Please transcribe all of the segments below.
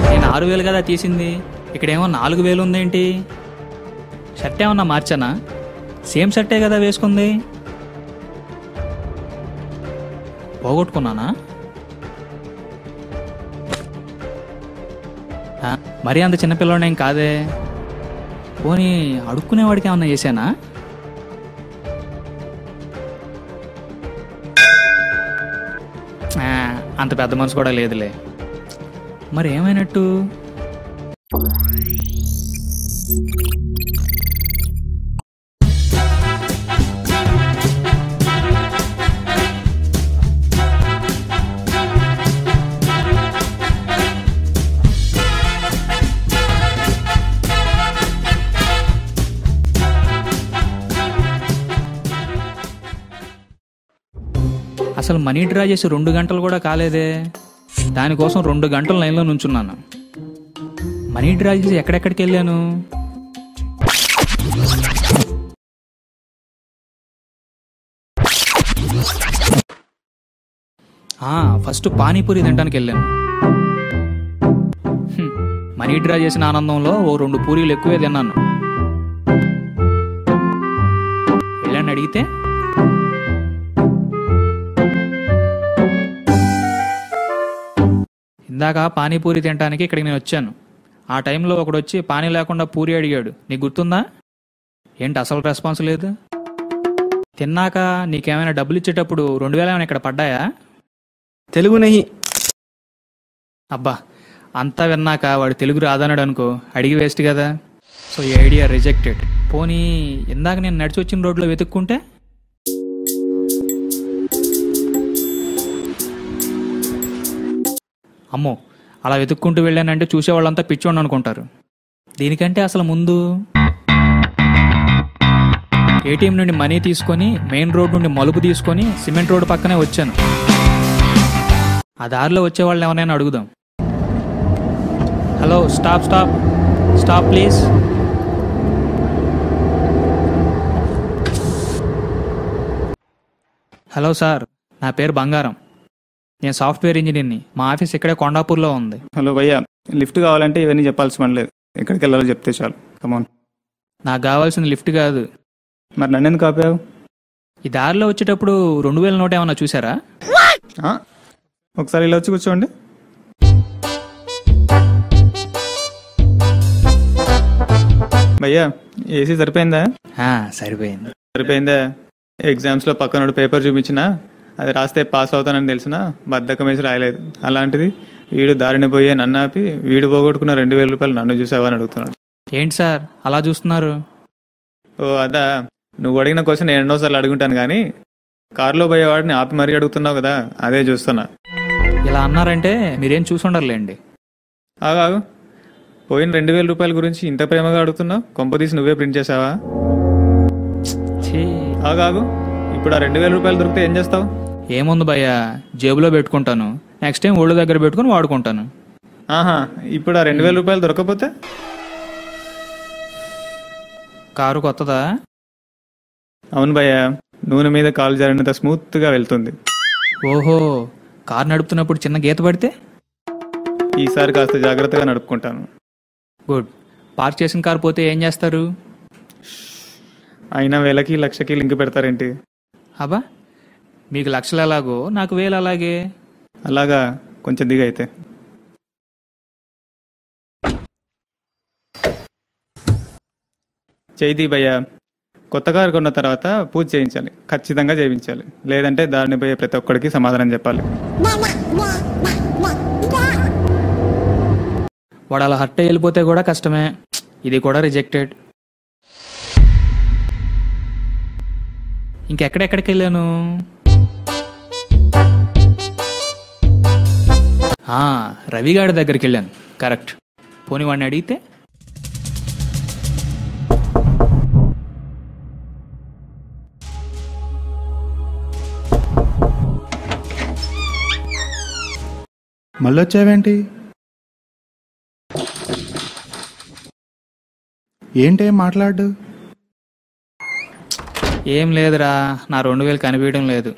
నేను 6,000 కదా తీసింది, ఇక్కడేమో 4,000 ఉందేంటి? షర్ట్ ఏమన్నా మార్చానా? సేమ్ షర్టే కదా వేసుకుంది. పోగొట్టుకున్నానా? మరీ అంత చిన్నపిల్లనేం కాదే. పోనీ అడుక్కునేవాడికి ఏమన్నా చేశానా? అంత పెద్ద మనసు కూడా లేదులే. మరి ఏమైనట్టు? అసలు మనీ డ్రా చేసి 2 గంటలు కూడా కాలేదే. దానికోసం 2 గంటల లైన్లో నుంచున్నాను. మనీ డ్రా చేసి ఎక్కడెక్కడికి వెళ్ళాను? ఫస్ట్ పానీపూరి తినడానికి వెళ్ళాను. మనీ డ్రా చేసిన ఆనందంలో ఓ 2 పూరీలు ఎక్కువే తిన్నాను. వెళ్ళాను అడిగితే ఇందాక పానీపూరి తినడానికి ఇక్కడికి నేను వచ్చాను. ఆ టైంలో ఒకడు వచ్చి పానీ లేకుండా పూరి అడిగాడు. నీకు గుర్తుందా? ఏంటి అసలు రెస్పాన్స్ లేదు? తిన్నాక నీకేమైనా డబ్బులు ఇచ్చేటప్పుడు 2,000 ఏమైనా ఇక్కడ పడ్డాయా? తెలుగు నహి. అబ్బా, అంతా విన్నాక వాడు తెలుగు రాదన్నాడు అనుకో, అడిగి వేస్ట్ కదా. సో ఈ ఐడియా రిజెక్టెడ్. పోనీ ఇందాక నేను నడిచి వచ్చిన రోడ్లో వెతుక్కుంటే? అమ్మో, అలా వెతుక్కుంటూ వెళ్ళానంటే చూసేవాళ్ళంతా పిచ్చోండి అనుకుంటారు. దీనికంటే అసలు ముందు ఏటీఎం నుండి మనీ తీసుకొని మెయిన్ రోడ్ నుండి మలుపు తీసుకొని సిమెంట్ రోడ్ పక్కనే వచ్చాను. ఆ దారిలో వచ్చేవాళ్ళని ఎవరైనా అడుగుదాం. Hello, stop stop stop please. Hello sir, నా పేరు బంగారం. నేను సాఫ్ట్వేర్ ఇంజనీర్ని. మా ఆఫీస్ ఇక్కడే కొండాపూర్లో ఉంది. హలో భయ్యా, లిఫ్ట్ కావాలంటే ఇవన్నీ చెప్పాల్సి పనిలేదు. ఎక్కడికి వెళ్ళాలో చెప్తే చాలు. కమాన్. నాకు కావాల్సింది లిఫ్ట్ కాదు. మరి నన్ను ఎందుకు ఆపావు? ఈ దారిలో వచ్చేటప్పుడు 2,000 నోట్ ఏమన్నా చూసారా? ఒకసారి ఇలా వచ్చి కూర్చోండి. భయ్యా, ఏసీ సరిపోయిందా? సరిపోయింది. సరిపోయిందా? ఎగ్జామ్స్లో పక్కనోడు పేపర్ చూపించినా అది రాస్తే పాస్ అవుతానని తెలిసినా బద్ధకం వేసి రాయలేదు. అలాంటిది వీడు దారిని పోయే నన్ను ఆపి వీడు పోగొట్టుకున్న 2,000 రూపాయలు నన్ను చూసావని అడుగుతున్నాడు. ఏంటి సార్ అలా చూస్తున్నారు? ఓ అదా, నువ్వు అడిగిన క్వశ్చన్ నేను ఎన్నోసార్లు అడుగుంటాను కానీ కారులో పోయేవాడిని ఆపి మరీ అడుగుతున్నావు కదా, అదే చూస్తున్నా. ఇలా అన్నారంటే మీరేం చూసుండర్లేండి. ఆగాగు, పోయిన 2,000 రూపాయల గురించి ఇంత ప్రేమగా అడుగుతున్నావు? కొంపదీసి నువ్వే ప్రింట్ చేసావా? ఆగాగు, ఇప్పుడు ఆ 2,000 రూపాయలు దొరికితే ఏం చేస్తావు? ఏముంది భయ్యా, జేబులో పెట్టుకుంటాను. నెక్స్ట్ టైం ఒళ్ళు దగ్గర పెట్టుకుని వాడుకుంటాను. ఇప్పుడు ఆ 2,000 రూపాయలు దొరకకపోతే? కారు కొత్తదా? అవును భయ్యా, నూనె మీద కాలు జారినంత స్మూత్గా వెళ్తుంది. ఓహో, కారు నడుపుతున్నప్పుడు చిన్న గీత పడితే? ఈసారి కాస్త జాగ్రత్తగా నడుపుకుంటాను. గుడ్. పార్క్ చేసిన కారు పోతే ఏం చేస్తారు? అయినా 1,000కి 1,00,000కి లింక్ పెడతారేంటి? అబ్బా, మీకు 1,00,000 ఎలాగో నాకు 1,000 అలాగే. అలాగా, కొంచెం దిగైతే. చేయి భయ్యా. కొత్త కారు కొన్న తర్వాత పూజ చేయించాలి, ఖచ్చితంగా చేయించాలి. లేదంటే దారిని పోయే ప్రతి ఒక్కడికి సమాధానం చెప్పాలి. వాడు అలా హర్ట్ వెళ్ళిపోతే కూడా కష్టమే. ఇది కూడా రిజెక్టెడ్. ఇంకెక్కడెక్కడికి వెళ్ళాను? రవిగాడి దగ్గరికి వెళ్ళాను. కరెక్ట్. పోనీ వాడిని అడిగితే మళ్ళొచ్చావేంటి? ఏంటేం మాట్లాడు? ఏం లేదురా, నా 2000 కనిపించడం లేదు.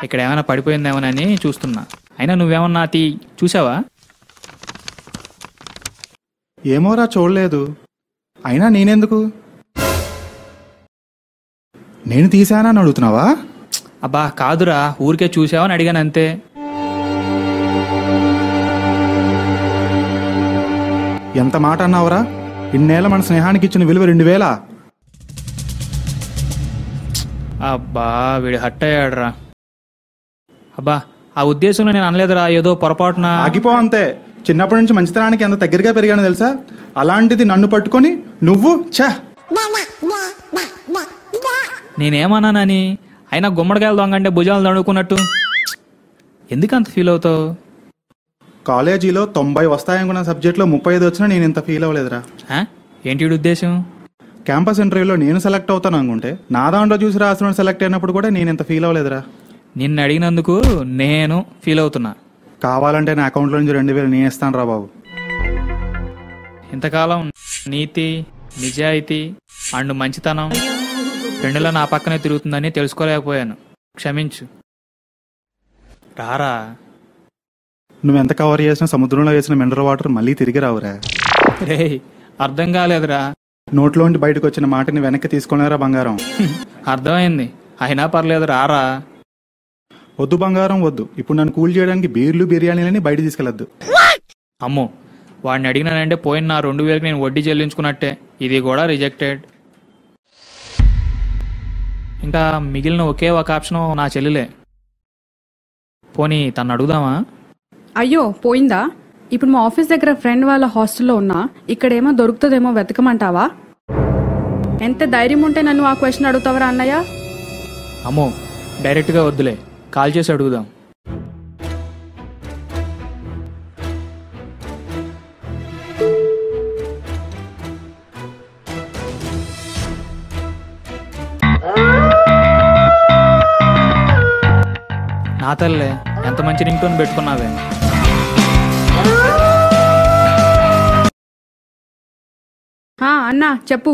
ఇక్కడ ఏమైనా పడిపోయిందేమోనని చూస్తున్నా. అయినా నువ్వేమన్నా చూసావా? ఏమోరా, చూడలేదు. అయినా నేనెందుకు? నేను తీసానా అని అడుగుతున్నావా? అబ్బా కాదురా, ఊరికే చూసావా అని అడిగాను అంతే. ఎంత మాట అన్నావురా? ఇన్నేళ్ళ మన స్నేహానికి ఇచ్చిన విలువ 2000. అబ్బా వీడు హట్ అయ్యాడురా. అబ్బా ఆ ఉద్దేశంలో నేను అనలేదురా, ఏదో పొరపాటున. ఆగిపో అంతే. చిన్నప్పటి నుంచి మంచితనానికి ఎంత దగ్గరగా పెరిగానో తెలుసా? అలాంటిది నన్ను పట్టుకొని నువ్వు ఛా. నేనేమన్నానని? అయినా గుమ్మడికాయలు దొంగంటే భుజాలు దడుకున్నట్టు ఎందుకు అంత ఫీల్ అవుతావు? కాలేజీలో 90 వస్తాయనుకున్న సబ్జెక్ట్లో 35 వచ్చినా నేను ఇంత ఫీల్ అవ్వలేదురా. ఏంటి వీడి ఉద్దేశం? క్యాంపస్ ఇంటర్వ్యూలో నేను సెలెక్ట్ అవుతాను అనుకుంటే నా దాంట్లో చూసి రాసిన సెలెక్ట్ అయినప్పుడు కూడా నేను ఇంత ఫీల్ అవ్వలేదురా. నిన్ను అడిగినందుకు నేను ఫీల్ అవుతున్నా. కావాలంటే నా అకౌంట్లో నుంచి 2000 నేను ఇస్తాను రా బాబు. ఇంతకాలం నీతి, నిజాయితీ అండ్ మంచితనం రెండులా నా పక్కనే తిరుగుతుందని తెలుసుకోలేకపోయాను. క్షమించు. రారా. నువ్వెంత కవర్ చేసినా సముద్రంలో వేసిన మినరల్ వాటర్ మళ్ళీ తిరిగి రావురా. రే అర్థం కాలేదురా. నోట్లోంటి బయటకు వచ్చిన మాటని వెనక్కి తీసుకున్నారా బంగారం? అర్థమైంది. అయినా పర్లేదు రారా. వద్దు బంగారం వద్దు. ఇప్పుడు నన్ను కూల్ చేయడానికి బీర్లు బిర్యానీలని బయట తీసుకెళ్లొద్దు. అమ్మో, వాడిని అడిగినానంటే పోయిన నా 2000కి నేను వడ్డీ చెల్లించుకున్నట్టే. ఇది కూడా రిజెక్టెడ్. ఇంకా మిగిలిన ఒకే ఒక ఆప్షన్ నా చెల్లెలే. పోనీ తను అడుగుదామా? అయ్యో పోయిందా? ఇప్పుడు మా ఆఫీస్ దగ్గర ఫ్రెండ్ వాళ్ళ హాస్టల్లో ఉన్నా. ఇక్కడేమో దొరుకుతుందేమో వెతకమంటావా? ఎంత ధైర్యం ఉంటే నన్ను ఆ క్వశ్చన్ అడుగుతావరా అన్నయ్య? అమ్మో డైరెక్ట్గా వద్దులే, కాల్ చేసి అడుగుదాం. నా తల్లే, ఎంత మంచి రింగ్ టోన్ పెట్టుకున్నావే. అన్నా చెప్పు.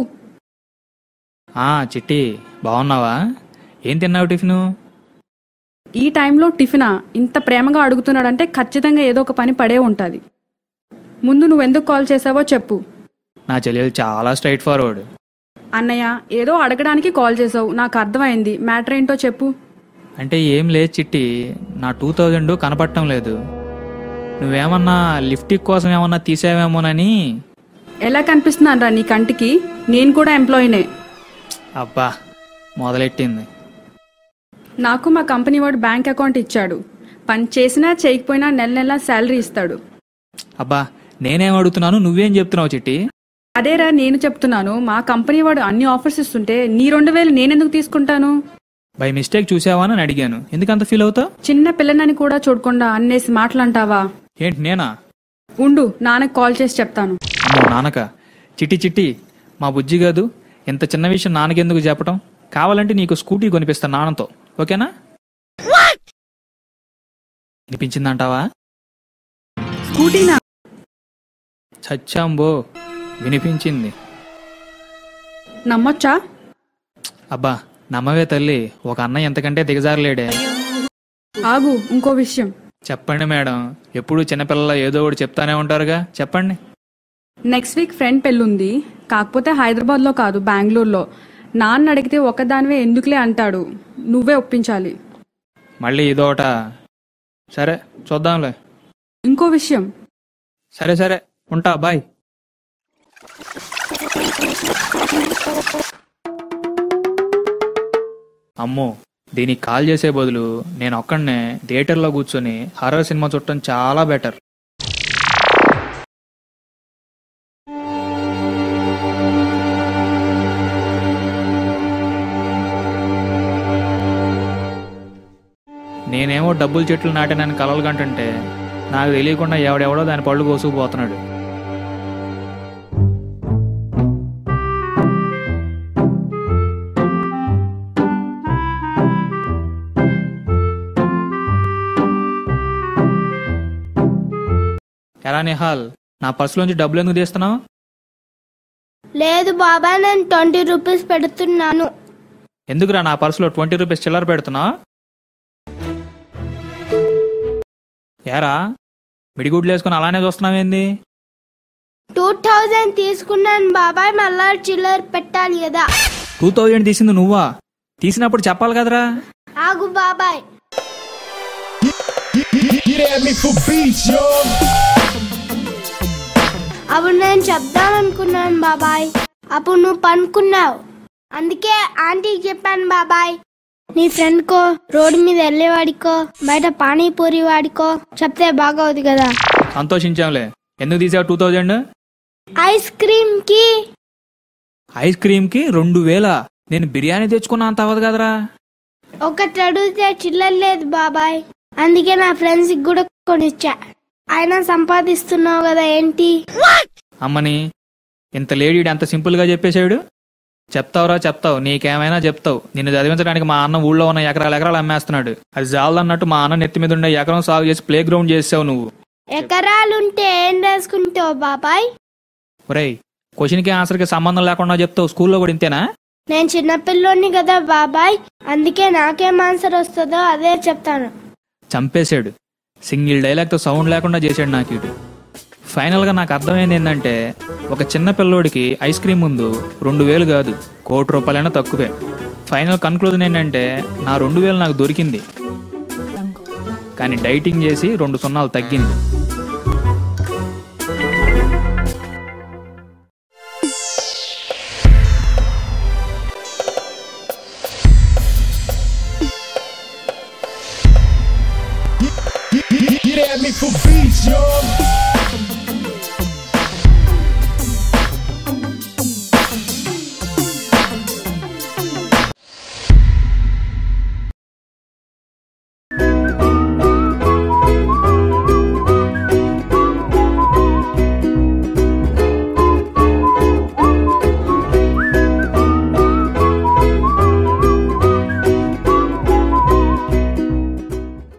చిట్టి బాగున్నావా? ఏం తిన్నావు టిఫిను? ఈ టైంలో టిఫినా? ఇంత ప్రేమగా అడుగుతున్నాడంటే ఖచ్చితంగా ఏదో ఒక పని పడే ఉంటుంది. ముందు నువ్వెందుకు కాల్ చేసావో చెప్పు. నా చెల్లెలు చాలా స్ట్రైట్ ఫార్వర్డ్. అన్నయ్య ఏదో అడగడానికి కాల్ చేసావు, నాకు అర్థమైంది. మ్యాటర్ ఏంటో చెప్పు. అంటే ఏం లేదు చిట్టి, నా 2000 కనపడటం లేదు. నువ్వేమన్నా లిఫ్టిక్ కోసం ఏమన్నా తీసావేమోనని. ఎలా కనిపిస్తున్నానరా నీ కంటికి? నేను కూడా ఎంప్లాయీనే. అబ్బా మొదలెట్టింది. నాకు మా కంపెనీ వాడు బ్యాంక్ అకౌంట్ ఇచ్చాడు. పని చేసినా చేయకపోయినా నెల నెల శాలరీ ఇస్తాడు. అబ్బా నేనేం అడుగుతున్నాను, నువ్వేం చెప్తున్నావు చిట్టి? అదేరా నేను చెప్తున్నాను. మా కంపెనీ వాడు అన్ని ఆఫర్స్ ఇస్తుంటే నీ 2000 నేనెందుకు తీసుకుంటాను? బై మిస్టేక్ చూసావా అని అడిగాను. ఎందుకంత ఫీల్ అవుతావు? చిన్న పిల్లనని కూడా చూడకుండా అన్నేసి మాటలంటావా? ఏంటి నేనా? ఉండు, నాన్నకు కాల్ చేసి చెప్తాను. అమ్మో నాన్నక? చిట్టి చిట్టి, మా బుజ్జి కాదు, ఇంత చిన్న విషయం నాన్నకెందుకు చెప్పటం? కావాలంటే నీకు స్కూటీ కొనిపిస్తాను నాన్నతో, ఓకేనా? వినిపించిందంటావా? స్కూటీనా? చచ్చాంబో, వినిపించింది. నమ్మొచ్చా? అబ్బా నమ్మవే తల్లి, ఒక అన్నయ్య ఎంతకంటే దిగజారలేడే. ఆగు, ఇంకో విషయం. చెప్పండి మేడం, ఎప్పుడు చిన్నపిల్లల ఏదో ఒకటి చెప్తానే ఉంటారుగా, చెప్పండి. నెక్స్ట్ వీక్ ఫ్రెండ్ పెళ్ళుంది. కాకపోతే హైదరాబాద్లో కాదు, బెంగళూరులో. నాన్న అడిగితే ఒకదానివే ఎందుకులే అంటాడు. నువ్వే ఒప్పించాలి. మళ్ళీ ఇదోట. సరే చూద్దాంలే. ఇంకో విషయం. సరే సరే ఉంటా, బాయ్. అమ్మో, దీనికి కాల్ చేసే బదులు నేను ఒక్కడనే థియేటర్లో కూర్చొని హర్రర్ సినిమా చూడటం చాలా బెటర్. నేనేమో డబ్బులు చెట్లు నాటానని కలలు కంటుంటే నాకు తెలియకుండా ఎవడెవడో దాని పళ్ళు కోసుకుపోతున్నాడు. ఎలా నిహాల్, నా పర్సులోంచి డబ్బులు ఎందుకు తీస్తున్నావు? లేదు బాబాయ్, నేను 20 రూపీస్ పెడుతున్నాను. ఎందుకురా నా పర్సులో 20 రూపీస్ చిల్లర పెడుతున్నావు? ఏరా మిడిగుడ్లు వేసుకుని అలానే చూస్తున్నావేంది? 2000 తీసుకున్నాను బాబాయ్, మళ్ళా చిల్లర పెట్టాలి కదా. 2000 తీసింది నువ్వా? తీసినప్పుడు చెప్పాలి కదరా. ఆగు బాబాయ్. అప్పుడు నేను చెప్దామనుకున్నాను బాబాయ్, అప్పుడు నువ్వు పనుకున్నావు. అందుకే ఆంటీకి చెప్పాను బాబాయ్, నీ ఫ్రెండ్ కో, రోడ్డు మీద వెళ్ళేవాడికో, బయట పానీపూరి వాడికో చెప్తే బాగోదు కదా. సంతోషించాంలే. ఎందుకు తీసావు 2000? ఐస్ క్రీమ్ కి. ఐస్ క్రీమ్ కి 2000? నేను బిర్యానీ తెచ్చుకున్నా అంత అవ్వదు కదరా. ఒకటి అడిగితే చిల్లర లేదు బాబాయ్, అందుకే నా ఫ్రెండ్స్ కి కూడా కొనిచ్చా. అయినా సంపాదిస్తున్నావు కదా ఏంటి? అమ్మని ఇంత లేడీడు అంత సింపుల్ గా చెప్పేశాడు. చెప్తావురా చెప్తావు, నీకేమైనా చెప్తావు. నిన్ను చదివించడానికి మా అన్న ఊళ్ళో ఉన్న ఎకరాలు అమ్మేస్తున్నాడు. అది జాలన్నట్టు మా అన్న నెత్తి మీద ఉండే ఎకరం సాగు చేసి ప్లే గ్రౌండ్ చేసావు నువ్వు. ఎకరాలుంటే ఏం రాసుకుంటావు బాబాయ్? ఒరేయ్, క్వశ్చన్ కి ఆన్సర్ కి సంబంధం లేకుండా చెప్తావు. స్కూల్లో కూడా ఇంతేనా? నేను చిన్నపిల్లోని కదా బాబాయ్, అందుకే నాకేం ఆన్సర్ వస్తుందో అదే చెప్తాను. చంపేశాడు. సింగిల్ డైలాగ్తో సౌండ్ లేకుండా చేశాడు నాకు ఇటు. ఫైనల్గా నాకు అర్థమైంది ఏంటంటే, ఒక చిన్న పిల్లోడికి ఐస్ క్రీమ్ ముందు 2000 కాదు, 1,00,00,000 రూపాయలైనా తక్కువే. ఫైనల్ కన్క్లూజన్ ఏంటంటే, నా 2000 నాకు దొరికింది, కానీ డైటింగ్ చేసి 2 సున్నాలు తగ్గింది. Get at me for beats, yo.